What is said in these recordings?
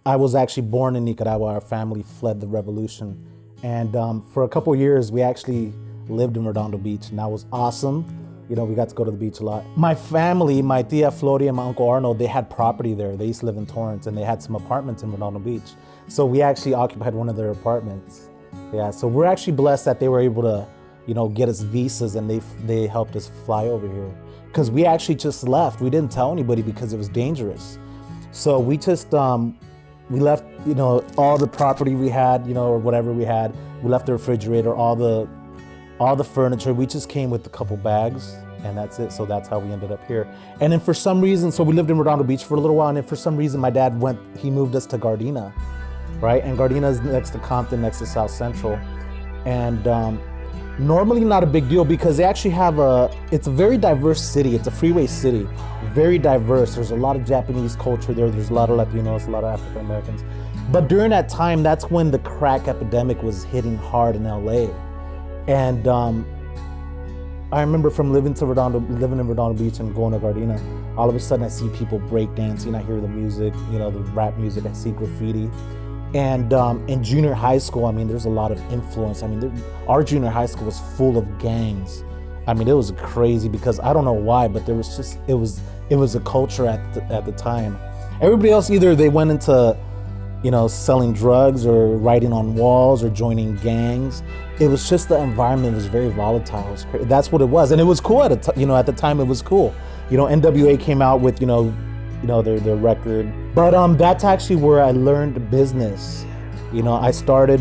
I was actually born in Nicaragua. Our family fled the revolution. And for a couple of years, we actually lived in Redondo Beach, and that was awesome. You know, we got to go to the beach a lot. My family, my tia Floria and my uncle Arnold, they had property there. They used to live in Torrance, and they had some apartments in Redondo Beach. So we actually occupied one of their apartments. Yeah, so we're actually blessed that they were able to, you know, get us visas, and they helped us fly over here. Because we actually just left. We didn't tell anybody because it was dangerous. So we just, we left, you know, all the property we had, you know, or whatever we had. We left the refrigerator, all the furniture. We just came with a couple bags, and that's it. So that's how we ended up here. And then for some reason, so we lived in Redondo Beach for a little while, and then for some reason my dad he moved us to Gardena, right? And Gardena is next to Compton, next to South Central. And normally not a big deal because they actually have it's a very diverse city. It's a freeway city, very diverse. There's a lot of Japanese culture there. There's a lot of Latinos, a lot of African Americans. But during that time, that's when the crack epidemic was hitting hard in LA. And I remember from living in Redondo Beach and going to Gardena, all of a sudden I see people breakdancing, I hear the music, you know, the rap music, I see graffiti. And in junior high school, I mean, there's a lot of influence. I mean, our junior high school was full of gangs. I mean, it was crazy because I don't know why, but there was just, it was a culture at the time. Everybody else, either they went into, you know, selling drugs or writing on walls or joining gangs. It was just the environment was very volatile. It was crazy. That's what it was. And it was cool at the time it was cool. You know, NWA came out with, you know, their record. But that's actually where I learned business. You know, I started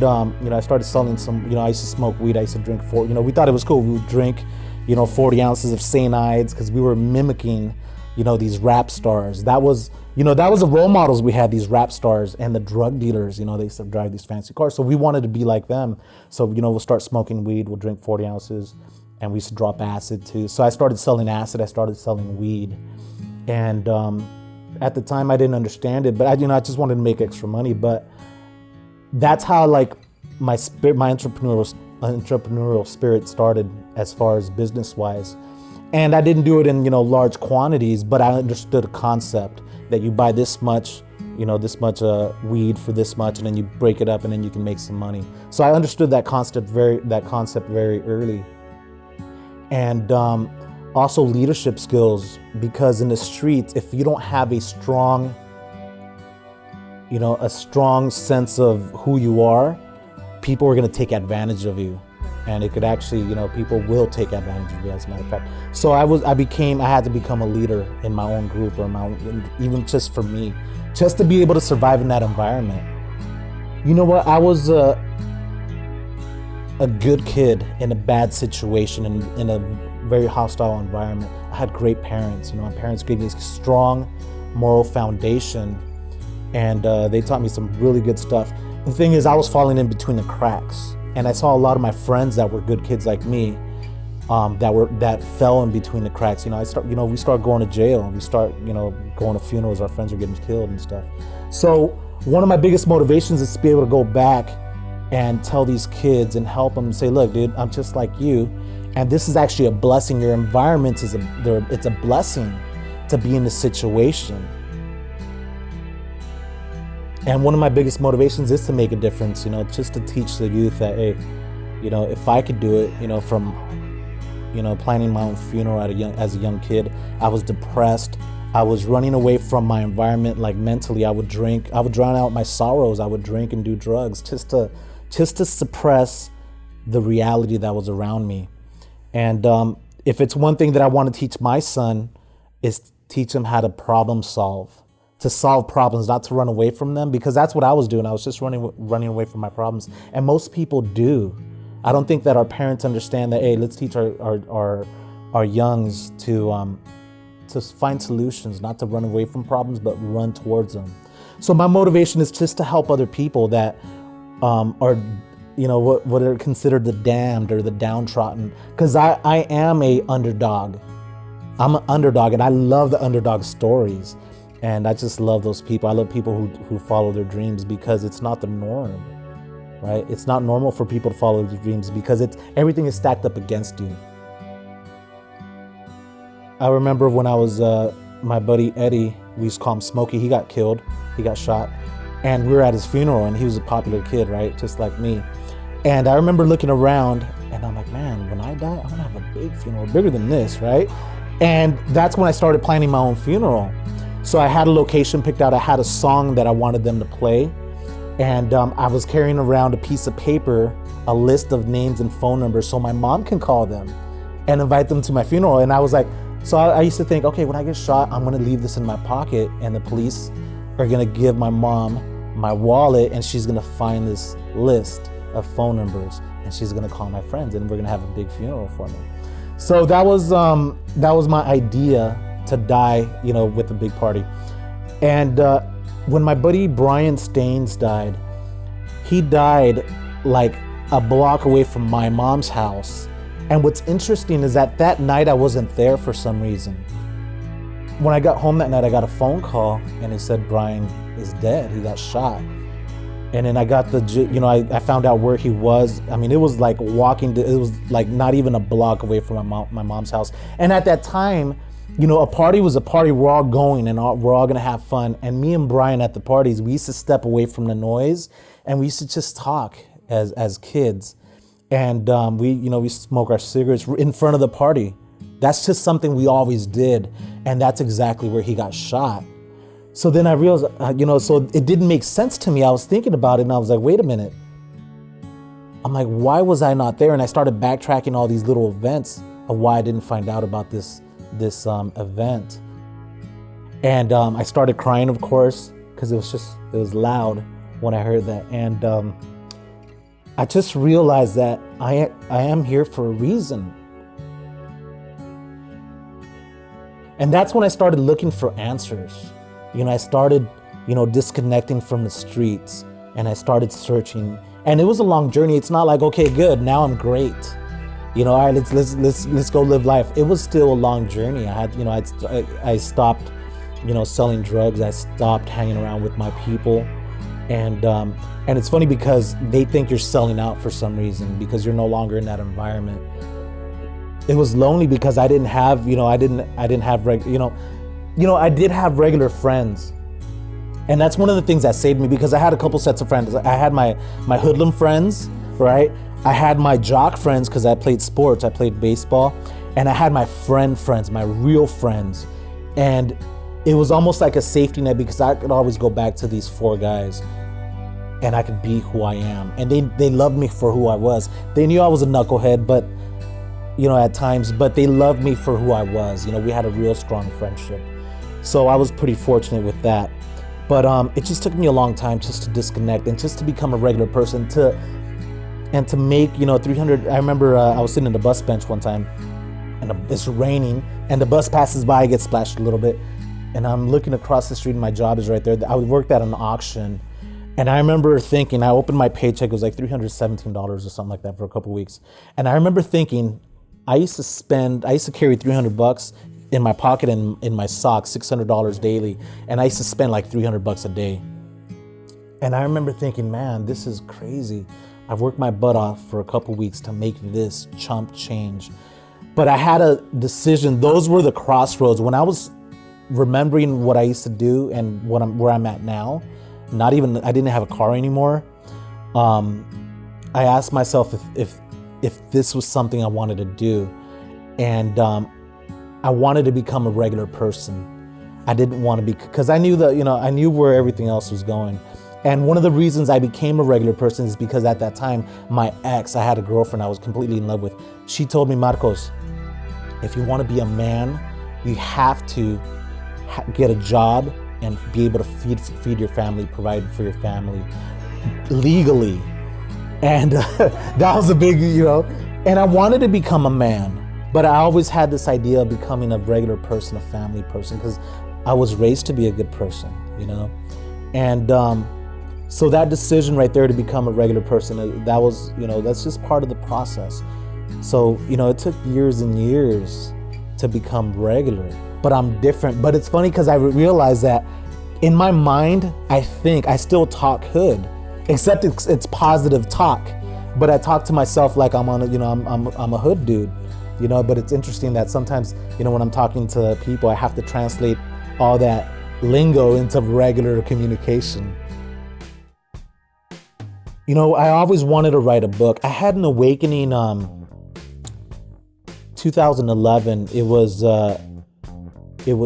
selling some, you know, I used to smoke weed. I used to drink we thought it was cool. We would drink, you know, 40 ounces of St. Ides because we were mimicking, you know, these rap stars. That was the role models we had, these rap stars and the drug dealers. You know, they used to drive these fancy cars. So we wanted to be like them. So, you know, we'll start smoking weed, we'll drink 40 ounces, and we used to drop acid too. So I started selling acid, I started selling weed. And at the time I didn't understand it, but I just wanted to make extra money. But that's how like my entrepreneurial spirit started as far as business wise. And I didn't do it in, you know, large quantities, but I understood a concept that you buy this much, you know, this much weed for this much, and then you break it up and then you can make some money. So I understood that concept very early. And also leadership skills, because in the streets, if you don't have a strong sense of who you are, people are going to take advantage of you. And it could actually, you know, people will take advantage of you, as a matter of fact. So I had to become a leader in my own group, or even just for me, just to be able to survive in that environment. You know what? I was a good kid in a bad situation, in a very hostile environment. I had great parents. You know, my parents gave me a strong moral foundation, and they taught me some really good stuff. The thing is, I was falling in between the cracks. And I saw a lot of my friends that were good kids like me, that fell in between the cracks. You know, we start going to jail, and we start, you know, going to funerals. Our friends are getting killed and stuff. So one of my biggest motivations is to be able to go back and tell these kids and help them say, look, dude, I'm just like you, and this is actually a blessing. Your environment it's a blessing to be in this situation. And one of my biggest motivations is to make a difference, you know, just to teach the youth that, hey, you know, if I could do it, you know, from, you know, planning my own funeral as a young kid, I was depressed. I was running away from my environment, like mentally. I would drown out my sorrows. I would drink and do drugs just to suppress the reality that was around me. And if it's one thing that I want to teach my son, is teach him how to problem solve. To solve problems, not to run away from them, because that's what I was doing. I was just running away from my problems, and most people do. I don't think that our parents understand that. Hey, let's teach our youngs to find solutions, not to run away from problems, but run towards them. So my motivation is just to help other people that are, you know, what are considered the damned or the downtrodden. Because I am a underdog. I'm an underdog, and I love the underdog stories. And I just love those people. I love people who follow their dreams, because it's not the norm, right? It's not normal for people to follow their dreams, because everything is stacked up against you. I remember when I was, my buddy Eddie, we used to call him Smokey, he got killed, he got shot. and we were at his funeral, and he was a popular kid, right? Just like me. And I remember looking around, and I'm like, man, when I die, I'm gonna have a big funeral, bigger than this, right? And that's when I started planning my own funeral. So I had a location picked out. I had a song that I wanted them to play. And I was carrying around a piece of paper, a list of names and phone numbers so my mom can call them and invite them to my funeral. And I was like, so I used to think, okay, when I get shot, I'm gonna leave this in my pocket, and the police are gonna give my mom my wallet, and she's gonna find this list of phone numbers, and she's gonna call my friends, and we're gonna have a big funeral for me. So that was my idea to die, with a big party. And when my buddy Brian Staines died, he died like a block away from my mom's house. And what's interesting is that night I wasn't there for some reason. When I got home that night, I got a phone call, and it said Brian is dead. He got shot. And then I got I found out where he was. I mean, it was like it was like not even a block away from my mom's house. And at that time, a party was a party. We're all going, and we're all gonna have fun. And me and Brian at the parties, we used to step away from the noise, and we used to just talk as kids. And we smoke our cigarettes in front of the party. That's just something we always did. And that's exactly where he got shot. So then I realized, so it didn't make sense to me. I was thinking about it, and I was like, wait a minute. I'm like, why was I not there? And I started backtracking all these little events of why I didn't find out about this event. And I started crying, of course, because it was loud when I heard that. And I just realized that I am here for a reason. And that's when I started looking for answers. I started, disconnecting from the streets, and I started searching. And it was a long journey. It's not like, okay, good, now I'm great. All right, let's go live life. It was still a long journey. I stopped, selling drugs. I stopped hanging around with my people. And it's funny because they think you're selling out for some reason because you're no longer in that environment. It was lonely because I didn't have, I did have regular friends. And that's one of the things that saved me, because I had a couple sets of friends. I had my hoodlum friends, right? I had my jock friends because I played sports, I played baseball. And I had my friends, my real friends. And it was almost like a safety net because I could always go back to these 4 guys and I could be who I am. And they loved me for who I was. They knew I was a knucklehead, but at times, but they loved me for who I was. We had a real strong friendship. So I was pretty fortunate with that. But it just took me a long time just to disconnect and just to become a regular person and to make, 300. I remember I was sitting in the bus bench one time and it's raining and the bus passes by, I get splashed a little bit. And I'm looking across the street and my job is right there. I worked at an auction. And I remember thinking, I opened my paycheck, it was like $317 or something like that for a couple of weeks. And I remember thinking, I used to carry $300 in my pocket and in my socks, $600 daily. And I used to spend like $300 a day. And I remember thinking, man, this is crazy. I've worked my butt off for a couple of weeks to make this chump change. But I had a decision. Those were the crossroads. When I was remembering what I used to do and where I'm at now, I didn't have a car anymore. I asked myself if this was something I wanted to do. And I wanted to become a regular person. I didn't want to be, because I knew that, I knew where everything else was going. And one of the reasons I became a regular person is because at that time, my ex, I had a girlfriend I was completely in love with. She told me, Marcos, if you want to be a man, you have to get a job and be able to feed your family, provide for your family legally. And that was a big, and I wanted to become a man, but I always had this idea of becoming a regular person, a family person, because I was raised to be a good person, And so that decision right there to become a regular person, that was, that's just part of the process. So, it took years and years to become regular, but I'm different. But it's funny because I realized that in my mind, I think I still talk hood, except it's positive talk. But I talk to myself like I'm a hood dude, but it's interesting that sometimes, when I'm talking to people, I have to translate all that lingo into regular communication. You know, I always wanted to write a book. I had an awakening 2011. It was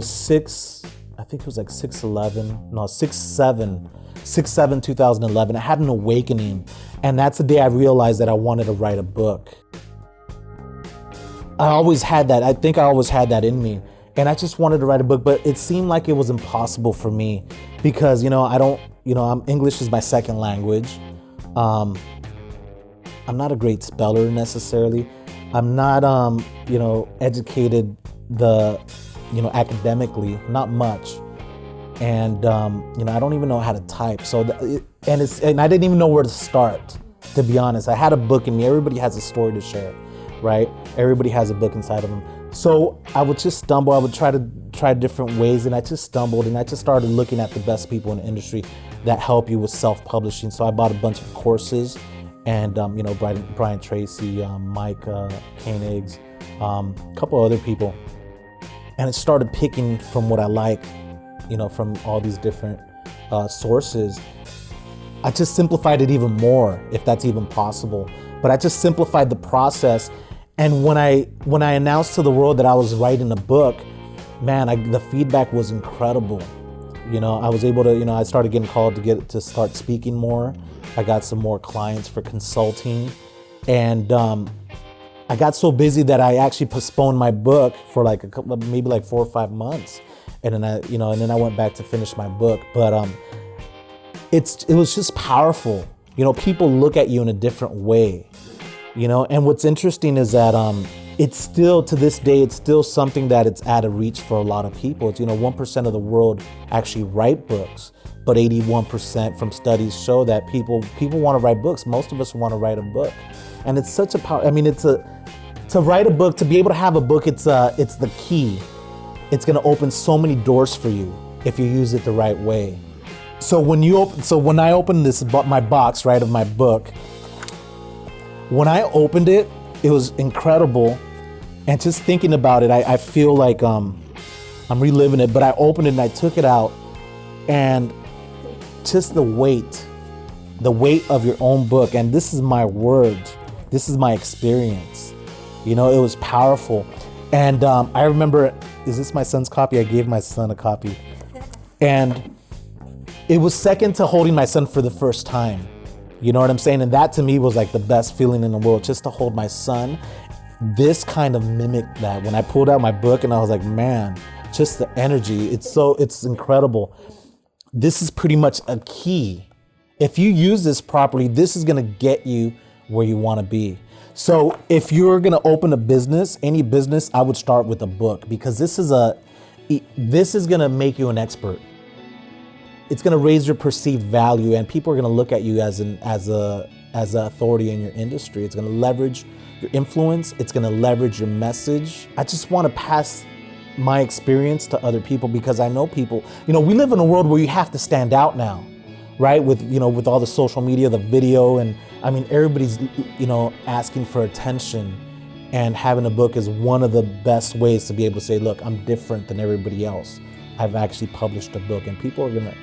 six, I think it was like 6/11, no, 6/7 2011. I had an awakening, and that's the day I realized that I wanted to write a book. I always had that. I think I always had that in me. And I just wanted to write a book, but it seemed like it was impossible for me because, English is my second language. I'm not a great speller necessarily. I'm not, educated academically, not much. And, I don't even know how to type. So, and I didn't even know where to start, to be honest. I had a book in me. Everybody has a story to share, right? Everybody has a book inside of them. So I would just stumble. I would try different ways, and I just stumbled, and I just started looking at the best people in the industry that help you with self-publishing. So I bought a bunch of courses, and Brian Tracy, Mike Koenigs, a couple other people, and I started picking from what I like, from all these different sources. I just simplified it even more, if that's even possible. But I just simplified the process. And when I announced to the world that I was writing a book, man, the feedback was incredible. I was able to, I started getting called to start speaking more. I got some more clients for consulting, and I got so busy that I actually postponed my book for maybe 4 or 5 months, and then I went back to finish my book. But it was just powerful. People look at you in a different way. And what's interesting is that it's still, to this day, it's still something that it's out of reach for a lot of people. It's, 1% of the world actually write books, but 81% from studies show that people want to write books. Most of us want to write a book. And it's such a power, to write a book, to be able to have a book, it's the key. It's going to open so many doors for you if you use it the right way. So when I opened my box, right, of my book, when I opened it, it was incredible. And just thinking about it, I feel like I'm reliving it. But I opened it and I took it out, and just the weight of your own book. And this is my words. This is my experience. It was powerful. And I remember, is this my son's copy? I gave my son a copy. And it was second to holding my son for the first time. You know what I'm saying? And that to me was like the best feeling in the world, just to hold my son. This kind of mimicked that. When I pulled out my book, and I was like, man, just the energy. It's incredible. This is pretty much a key. If you use this properly, this is going to get you where you want to be. So if you're going to open a business, any business, I would start with a book, because this is going to make you an expert. It's going to raise your perceived value, and people are going to look at you as an authority in your industry. It's going to leverage your influence. It's going to leverage your message. I just want to pass my experience to other people, because I know people, we live in a world where you have to stand out now, right? With all the social media, the video, and everybody's, asking for attention, and having a book is one of the best ways to be able to say, look, I'm different than everybody else. I've actually published a book, and people react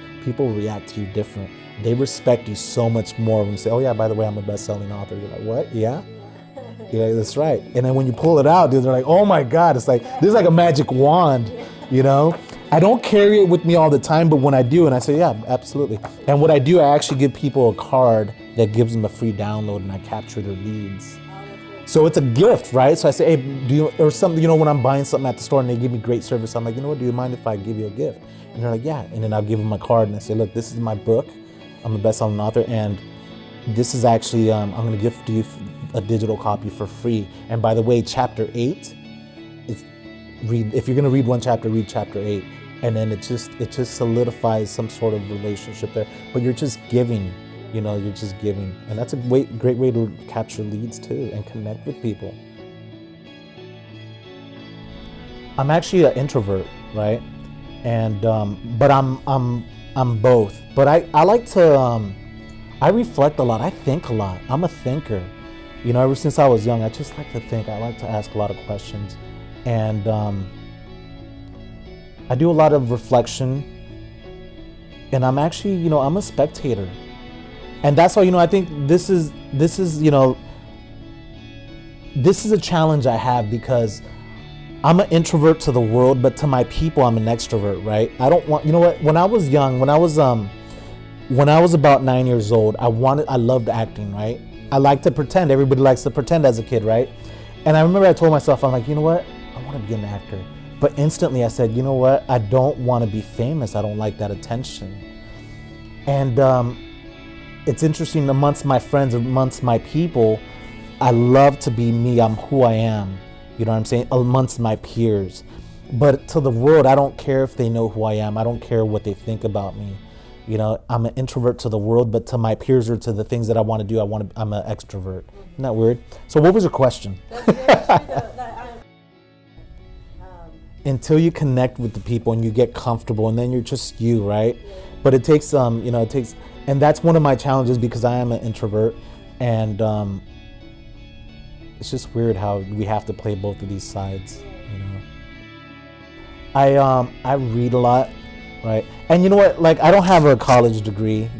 to you different. They respect you so much more when you say, oh yeah, by the way, I'm a best-selling author. You're like, what? Yeah? Yeah, that's right. And then when you pull it out, they're like, oh my God, it's like, this is like a magic wand, I don't carry it with me all the time, but when I do, and I say, yeah, absolutely. And what I do, I actually give people a card that gives them a free download, and I capture their leads. So it's a gift, right? So I say, hey, do you, or something, when I'm buying something at the store and they give me great service, I'm like, what, do you mind if I give you a gift? And they're like, yeah. And then I'll give them a card, and I say, look, this is my book. I'm a best-selling author, and this is actually, I'm going to gift you a digital copy for free. And by the way, chapter 8, if you're going to read one chapter, read chapter 8. And then it just solidifies some sort of relationship there. But you're just giving, you're just giving. And that's a great way to capture leads too, and connect with people. I'm actually an introvert, right? And but I'm both. But I like to I reflect a lot. I think a lot. I'm a thinker. Ever since I was young, I just like to think. I like to ask a lot of questions, and I do a lot of reflection. And I'm actually, I'm a spectator. And that's why, I think this is this is a challenge I have, because I'm an introvert to the world, but to my people, I'm an extrovert, right? I don't want, when I was young, when I was about 9 years old, I loved acting, right? I like to pretend. Everybody likes to pretend as a kid, right? And I remember I told myself, I'm like, you know what? I want to be an actor. But instantly I said, you know what? I don't want to be famous. I don't like that attention. And it's interesting, amongst my friends, amongst my people, I love to be me. I'm who I am. You know what I'm saying? Amongst my peers. But to the world, I don't care if they know who I am. I don't care what they think about me. I'm an introvert to the world, but to my peers or to the things that I want to do, I'm an extrovert. Isn't that weird? So what was your question? Until you connect with the people and you get comfortable, and then you're just you, right? Yeah. But it takes, and that's one of my challenges, because I am an introvert, and it's just weird how we have to play both of these sides, I read a lot, right? And you know what, like, I don't have a college degree,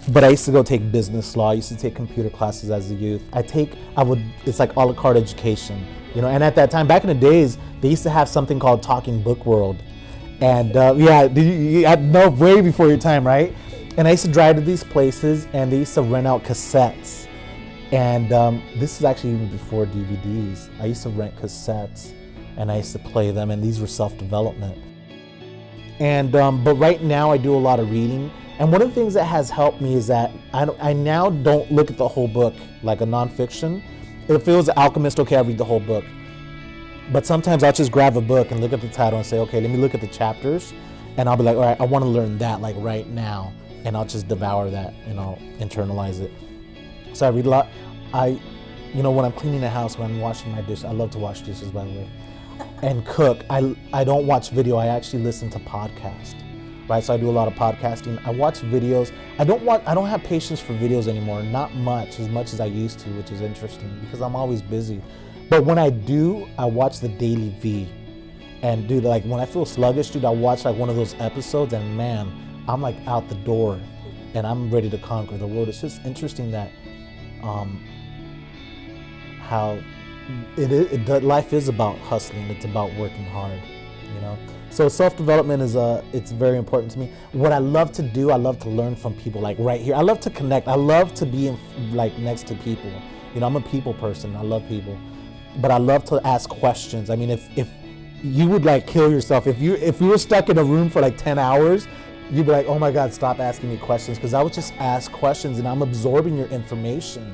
but I used to go take business law. I used to take computer classes as a youth. It's like a la carte education, and at that time, back in the days, they used to have something called Talking Book World. And I know, way before your time, right? And I used to drive to these places, and they used to rent out cassettes. And this is actually even before DVDs. I used to rent cassettes, and I used to play them, and these were self-development. And but right now I do a lot of reading. And one of the things that has helped me is that I now don't look at the whole book like a nonfiction. If it was Alchemist, okay, I read the whole book. But sometimes I'll just grab a book and look at the title and say, okay, let me look at the chapters. And I'll be like, all right, I want to learn that like right now. And I'll just devour that and I'll internalize it. So I read a lot. When I'm cleaning the house, when I'm washing my dishes, I love to wash dishes, by the way, and cook. I don't watch video. I actually listen to podcasts, right? So I do a lot of podcasting. I watch videos. I don't have patience for videos anymore. Not much as I used to, which is interesting because I'm always busy. But when I do, I watch the Daily V. And dude, like when I feel sluggish, dude, I watch like one of those episodes, and man, I'm like out the door and I'm ready to conquer the world. It's just interesting that how life is about hustling. It's about working hard, So self-development it's very important to me. What I love to do, I love to learn from people like right here. I love to connect. I love to be next to people. I'm a people person. I love people. But I love to ask questions. I mean, if you would like kill yourself, if you were stuck in a room for like 10 hours, you'd be like, oh my God, stop asking me questions, because I would just ask questions and I'm absorbing your information.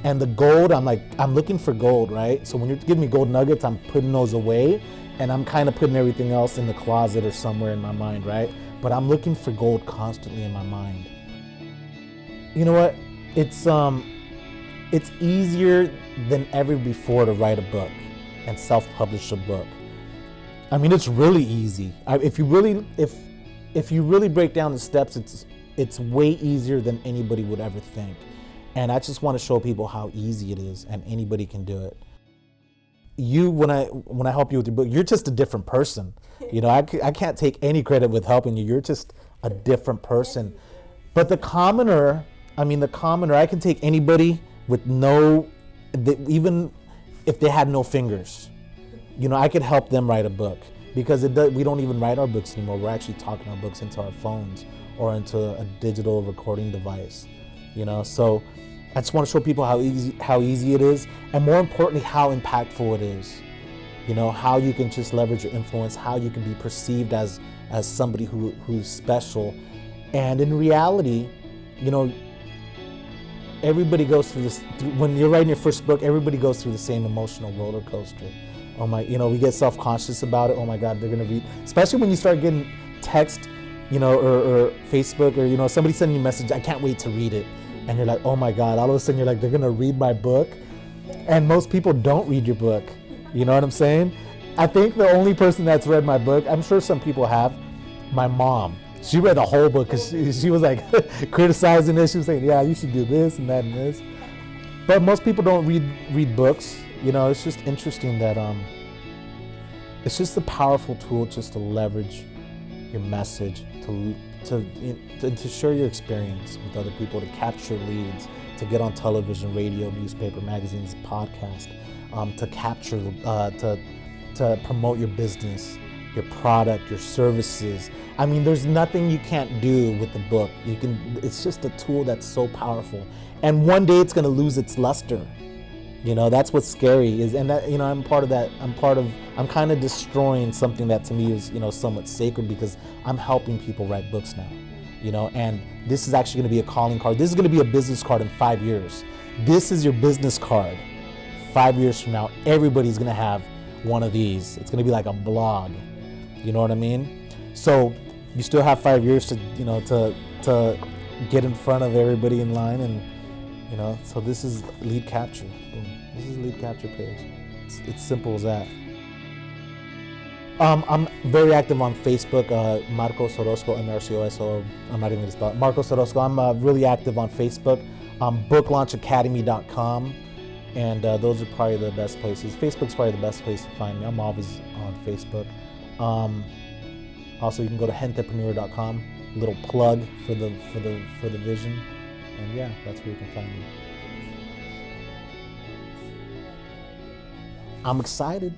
And the gold, I'm looking for gold, right? So when you're giving me gold nuggets, I'm putting those away, and I'm kind of putting everything else in the closet or somewhere in my mind, right? But I'm looking for gold constantly in my mind. You know what? It's easier than ever before to write a book and self-publish a book. I mean, it's really easy. If you really break down the steps, it's way easier than anybody would ever think. And I just want to show people how easy it is, and anybody can do it. When I help you with your book, you're just a different person. I can't take any credit with helping you. You're just a different person. But the commoner, I can take anybody with even if they had no fingers. I could help them write a book, because we don't even write our books anymore. We're actually talking our books into our phones or into a digital recording device. So I just want to show people how easy it is, and more importantly, how impactful it is. How you can just leverage your influence, how you can be perceived as somebody who's special. And in reality, everybody goes through this. When you're writing your first book, everybody goes through the same emotional roller coaster. Oh my, we get self-conscious about it. Oh my God, they're gonna read, especially when you start getting text, or Facebook, or somebody sending you a message, I can't wait to read it. And you're like, oh my God, all of a sudden you're like, they're gonna read my book. And most people don't read your book. You know what I'm saying? I think the only person that's read my book, I'm sure some people have, my mom. She read the whole book because she was like criticizing it. She was saying, yeah, you should do this and that and this. But most people don't read books. It's just interesting that it's just a powerful tool just to leverage your message, to to share your experience with other people, to capture leads, to get on television, radio, newspaper, magazines, podcast, to capture, to promote your business, your product, your services. I mean, there's nothing you can't do with the book. It's just a tool that's so powerful. And one day it's going to lose its luster. That's what's scary is, and that, I'm part of that. I'm kind of destroying something that to me is, somewhat sacred, because I'm helping people write books now, and this is actually going to be a calling card. This is going to be a business card in 5 years. This is your business card. 5 years from now, everybody's going to have one of these. It's going to be like a blog. You know what I mean? So you still have 5 years to, to get in front of everybody in line, and, so this is lead capture. Boom. This is lead capture page. It's simple as that. I'm very active on Facebook, Marcos Orozco, M-R-C-O-S-O. I'm not even going to spell it. Marcos Orozco. I'm really active on Facebook. Booklaunchacademy.com. And those are probably the best places. Facebook's probably the best place to find me. I'm always on Facebook. Also, you can go to gentepreneur.com. Little plug for the vision. And yeah, that's where you can find me. I'm excited.